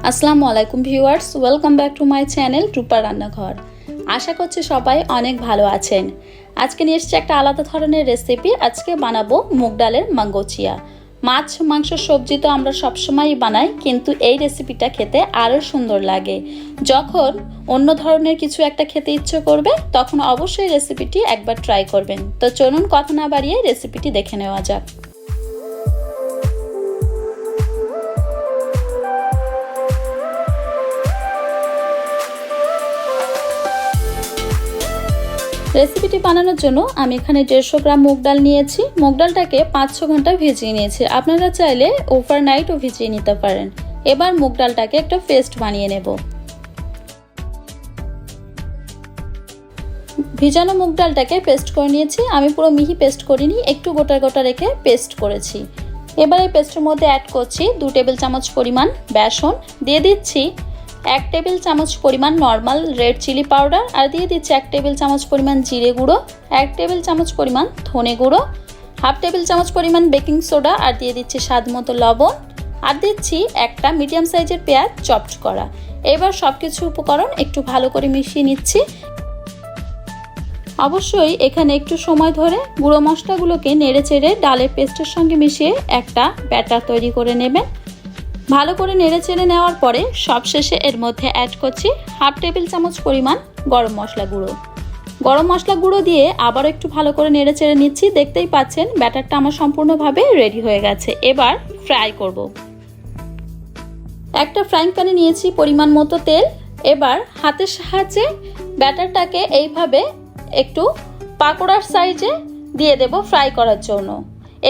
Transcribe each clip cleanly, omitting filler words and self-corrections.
আসসালামু আলাইকুম viewers, welcome back to my channel রূপার রান্নাঘর। আশা করছি সবাই অনেক ভালো আছেন। আজকে নিয়ে এসেছি একটা আলাদা ধরনের রেসিপি। আজকে বানাবো মুগ ডালের mangochiya। মাছ মাংস সবজি তো আমরা সবসময়ই বানাই, কিন্তু এই রেসিপিটা খেতে আরও সুন্দর লাগে। যখন অন্য ধরনের কিছু একটা খেতে ইচ্ছে করবে তখন অবশ্যই রেসিপিটি একবার ট্রাই করবেন। তো চলুন কথা না বাড়িয়ে রেসিপিটি দেখে নেওয়া যাক। রেসিপিটি বানানোর জন্য আমি এখানে 150 গ্রাম মুগ ডাল নিয়েছি। মুগ ডালটাকে 5-6 ঘন্টা ভিজিয়ে নিয়েছি। আপনারা চাইলে ওভারনাইটও ভিজিয়ে নিতে পারেন। এবার মুগ ডালটাকে একটা পেস্ট বানিয়ে নেব। ভিজানো মুগ ডালটাকে পেস্ট করে নিয়েছি। আমি পুরো মিহি পেস্ট করিনি, একটু গোটা গোটা রেখে পেস্ট করেছি। এবার এই পেস্টের মধ্যে অ্যাড করছি 2 টেবিল চামচ পরিমাণ বেসন, দিয়ে দিচ্ছি 1 টেবিল চামচ পরিমাণ নর্মাল রেড চিলি পাউডার, আর দিয়ে দিচ্ছি 1 টেবিল চামচ পরিমাণ জিরে গুঁড়ো, 1 টেবিল চামচ পরিমাণ ধনে গুঁড়ো, 1/2 টেবিল চামচ পরিমাণ বেকিং সোডা, আর দিয়ে দিচ্ছি স্বাদ মতো লবণ, আর দিচ্ছি একটা মিডিয়াম সাইজের পেঁয়াজ চপড করা। এবার সবকিছু উপকরণ একটু ভালো করে মিশিয়ে নিচ্ছি। অবশ্যই এখানে একটু সময় ধরে গুঁড়ো মশলাগুলোকে নেড়েচেড়ে ডালের পেস্টের সঙ্গে মিশিয়ে একটা ব্যাটার তৈরি করে নেবেন। ভালো করে নেড়েচেড়ে নেওয়ার পরে সবশেষে এর মধ্যে অ্যাড করছি 1/2 টেবিল চামচ পরিমাণ গরম মশলা গুঁড়ো। গরম মশলা গুঁড়ো দিয়ে আবার একটু ভালো করে নেড়েচেড়ে নিচ্ছি। দেখতেই পাচ্ছেন ব্যাটারটা আমার সম্পূর্ণভাবে রেডি হয়ে গেছে। এবার ফ্রাই করব। একটা ফ্রাইং প্যানে নিয়েছি পরিমাণ মতো তেল। এবার হাতের সাহায্যে ব্যাটারটাকে এইভাবে একটু পাকোড়ার সাইজে দিয়ে দেব ফ্রাই করার জন্য।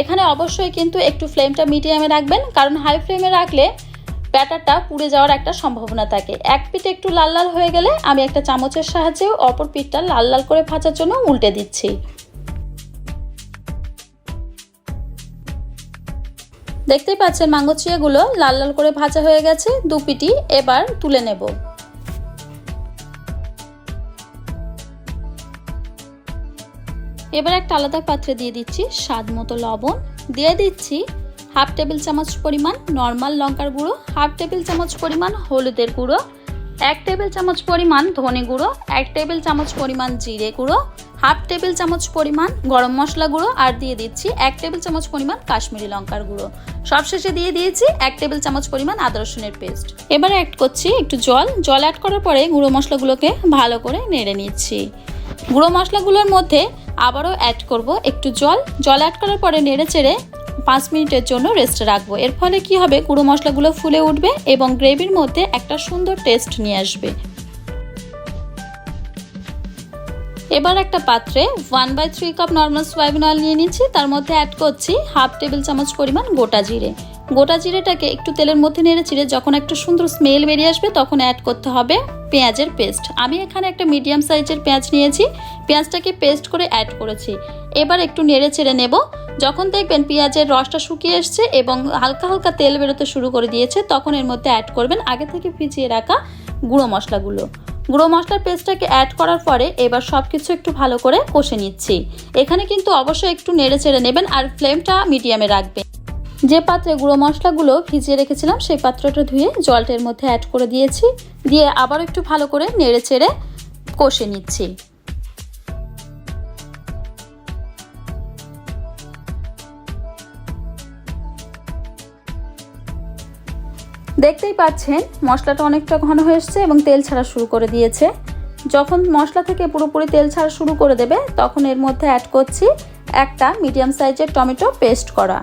এখানে অবশ্যই কিন্তু একটু ফ্লেমটা মিডিয়ামে রাখবেন, কারণ হাই ফ্লেমে রাখলে ব্যাটারটা পুড়ে যাওয়ার একটা সম্ভাবনা থাকে। এক পিঠ একটু লাল লাল হয়ে গেলে আমি একটা চামচের সাহায্যে অপর পিঠটা লাল লাল করে ভাজার জন্য উল্টে দিচ্ছি। দেখতেই পাচ্ছেন mangochiya-গুলো লাল লাল করে ভাজা হয়ে গেছে দু পিঠই। এবার তুলে নেব। এবার একটা আলাদা পাত্রে দিয়ে দিচ্ছি স্বাদ মতো লবণ, দিয়ে দিচ্ছি 1/2 টেবিল চামচ পরিমাণ নর্মাল লঙ্কার গুঁড়ো, 1/2 টেবিল চামচ পরিমাণ হলুদের গুঁড়ো, 1 টেবিল চামচ পরিমাণ ধনে গুঁড়ো, 1 টেবিল চামচ পরিমাণ জিরে গুঁড়ো, 1/2 টেবিল চামচ পরিমাণ গরম মশলা গুঁড়ো, আর দিয়ে দিচ্ছি 1 টেবিল চামচ পরিমাণ কাশ্মীরি লঙ্কার গুঁড়ো। সবশেষে দিয়ে দিয়েছি 1 টেবিল চামচ পরিমাণ আদা রসুনের পেস্ট। এবার অ্যাড করছি একটু জল অ্যাড করার পরে গুঁড়ো মশলাগুলোকে ভালো করে নেড়ে নিচ্ছি। গুঁড়ো মশলাগুলোর মধ্যে আবারও অ্যাড করব একটু জল অ্যাড করার পরে নেড়েচেড়ে 5 মিনিটের জন্য রেস্টে রাখবো। এর ফলে কি হবে, গুঁড়ো মশলাগুলো ফুলে উঠবে এবং গ্রেভির মধ্যে একটা সুন্দর টেস্ট নিয়ে আসবে। এবার একটা পাত্রে 1/3 কাপ নর্মাল সয়াবিন অয়েল নিয়ে নিচ্ছি। তার মধ্যে অ্যাড করছি 1/2 টেবিল চামচ পরিমাণ গোটা জিরে। গোটা জিরেটাকে একটু তেলের মধ্যে নেড়েচেড়ে যখন একটা সুন্দর স্মেল বেরিয়ে আসবে তখন অ্যাড করতে হবে পেঁয়াজের পেস্ট। আমি এখানে একটা মিডিয়াম সাইজের পেঁয়াজ নিয়েছি, পেঁয়াজটাকে পেস্ট করে অ্যাড করেছি। এবার একটু নেড়েচেড়ে নেব। যখন দেখবেন পেঁয়াজের রসটা শুকিয়ে এসছে এবং হালকা হালকা তেল বেরোতে শুরু করে দিয়েছে তখন এর মধ্যে অ্যাড করবেন আগে থেকে ভিজিয়ে রাখা গুঁড়ো মশলাগুলো। গুঁড়ো মশলার পেস্টটাকে অ্যাড করার পরে এবার সব কিছু একটু ভালো করে কষে নিচ্ছি। এখানে কিন্তু অবশ্যই একটু নেড়েচেড়ে নেবেন আর ফ্লেমটা মিডিয়ামে রাখবেন। যে পাত্রে গুঁড়ো মশলাগুলো ভিজিয়ে রেখেছিলাম সেই পাত্রটা ধুয়ে জলটার মধ্যে অ্যাড করে দিয়েছি, দিয়ে আবার একটু ভালো করে নেড়েচেড়ে কষে নিচ্ছি। দেখতেই পাচ্ছেন মশলাটা অনেকটা ঘন হয়ে এসছে এবং তেল ছাড়া শুরু করে দিয়েছে। যখন মশলা থেকে পুরোপুরি তেল ছাড়া শুরু করে দেবে তখন এর মধ্যে অ্যাড করছি একটা মিডিয়াম সাইজের টমেটো পেস্ট করা।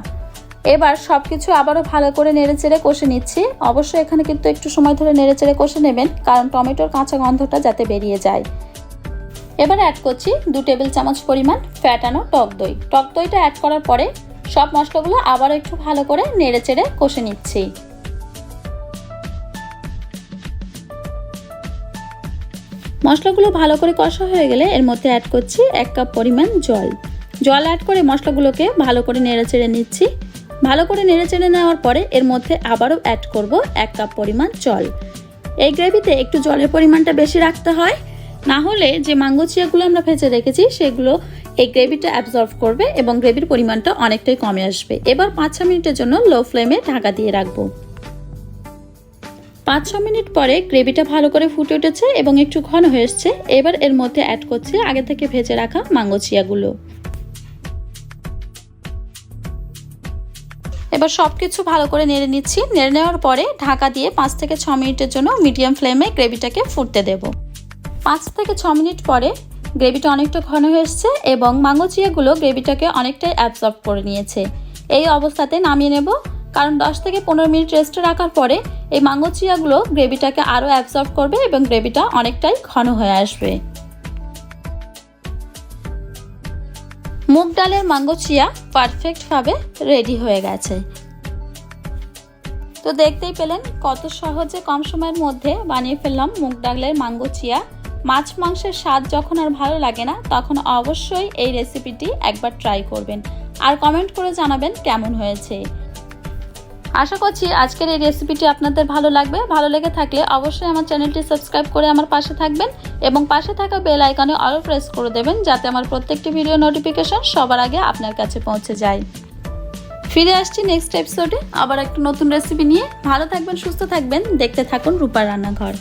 এবার সব কিছু আবারও ভালো করে নেড়েচেড়ে কষে নিচ্ছি। অবশ্যই এখানে কিন্তু একটু সময় ধরে নেড়েচেড়ে কষে নেবেন, কারণ টমেটোর কাঁচা গন্ধটা যাতে বেরিয়ে যায়। এবার অ্যাড করছি 2 টেবিল চামচ পরিমাণ ফ্যাটানো টক দই। টক দইটা অ্যাড করার পরে সব মশলাগুলো আবারও একটু ভালো করে নেড়েচেড়ে কষে নিচ্ছি। মশলাগুলো ভালো করে কষা হয়ে গেলে এর মধ্যে অ্যাড করছি 1 কাপ পরিমাণ জল অ্যাড করে মশলাগুলোকে ভালো করে নেড়েচেড়ে নিচ্ছি। ভালো করে নেড়েচেড়ে নেওয়ার পরে এর মধ্যে আবারও অ্যাড করব 1 কাপ পরিমাণ জল। এই গ্রেভিতে একটু জলের পরিমাণটা বেশি রাখতে হয়, না হলে যে mangochiya-গুলো আমরা ভেজে রেখেছি সেগুলো এই গ্রেভিটা অ্যাবজর্ব করবে এবং গ্রেভির পরিমাণটা অনেকটাই কমে আসবে। এবার 5-6 মিনিটের জন্য লো ফ্লেমে ঢাকা দিয়ে রাখবো। 5-6 মিনিট পরে গ্রেভিটা ভালো করে ফুটে উঠেছে এবং একটু ঘন হয়ে এসছে। এবার এর মধ্যে অ্যাড করছি আগে থেকে ভেজে রাখা মাঙ্গোচিয়াগুলো। এবার সবকিছু ভালো করে নেড়ে নিচ্ছি। নেড়ে নেওয়ার পরে ঢাকা দিয়ে 5 থেকে 6 মিনিটের জন্য মিডিয়াম ফ্লেমে গ্রেভিটাকে ফুটতে দেব। 5 থেকে 6 মিনিট পরে গ্রেভিটা অনেকটা ঘন হয়ে এসছে এবং মাঙ্গোচিয়াগুলো গ্রেভিটাকে অনেকটাই অ্যাবজর্ব করে নিয়েছে। এই অবস্থাতে নামিয়ে নেব, কারণ 10 থেকে 15 মিনিট রেস্টে রাখার পরে এই মাঙ্গোচিয়াগুলো গ্রেভিটাকে আরও অ্যাবজর্ব করবে এবং গ্রেভিটা অনেকটাই ঘন হয়ে আসবে। মুগ ডালের মাঙ্গোচিয়া পারফেক্টভাবে রেডি হয়ে গেছে। তো দেখতেই পেলেন কত সহজে কম সময়ের মধ্যে বানিয়ে ফেললাম মুগ ডালের মাঙ্গোচিয়া। মাছ মাংসের স্বাদ যখন আর ভালো লাগে না তখন অবশ্যই এই রেসিপিটি একবার ট্রাই করবেন আর কমেন্ট করে জানাবেন কেমন হয়েছে। আশা করছি আজকের এই রেসিপিটি আপনাদের ভালো লাগবে। ভালো লেগে থাকলে অবশ্যই আমার চ্যানেলটি সাবস্ক্রাইব করে আমার পাশে থাকবেন এবং পাশে থাকা বেল আইকনে অল প্রেস করে দেবেন, যাতে আমার প্রত্যেকটি ভিডিও নোটিফিকেশন সবার আগে আপনার কাছে পৌঁছে যায়। ফিরে আসছি নেক্সট এপিসোডে আবার একটা নতুন রেসিপি নিয়ে। ভালো থাকবেন, সুস্থ থাকবেন, দেখতে থাকুন রূপার রান্নাঘর।